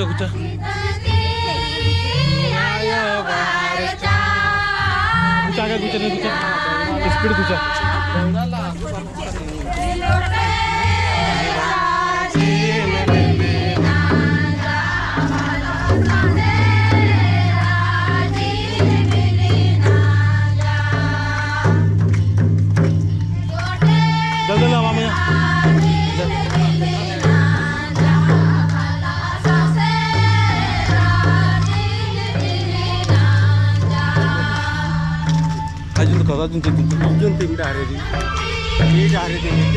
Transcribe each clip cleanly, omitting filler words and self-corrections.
guca. Guca agak guca nih guca. Speed guca. Dal lah mamanya. Ajun tuh ajun tim dah hari ini. Ini dah hari ini.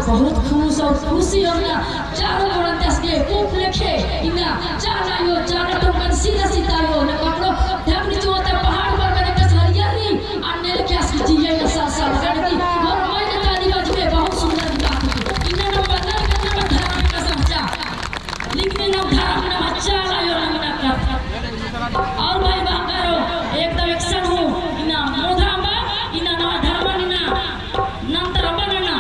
बहुत खुश और खुशी और ना चारों ओर देश के खूब लेखे इना चारा यो चारा तो मन सीधा सीधा यो ना कपड़ो ढाकनी चोते पहाड़ पर मैंने कस हरियाली अन्य लेके आसकी जिये ना सा करती और मैंने ताली बाजू में बहुत सुंदर दिखा इना ना बदल करने में धर्म का समझा लिखने ना धर्म ना चारा यो ना कर और भाई बांगारो एकदम एक्शन हो इना मोधामा इना ना धर्म इना नंतर बनना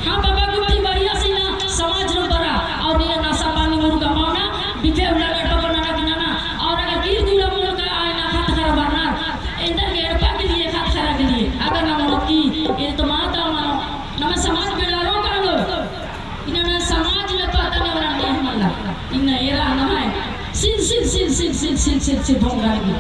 हाँ बाबा गुप्ती बढ़िया सी ना समाज न बरा और ये नशा पानी मुर्ग का माना बिफे उड़ा लटो करना ना किनाना और अगर गिर दूला मुर्ग का आए ना खात खरा बरना इंदर के एड़पा के लिए खात खरा के लिए अगर ना मुर्ग की ये तो माता मानो नमे समाज में डालो का लो इन्हें समाज न पता नहीं वाला नहीं हमारा इन्हें ये रहा ना है सिल भोंगा की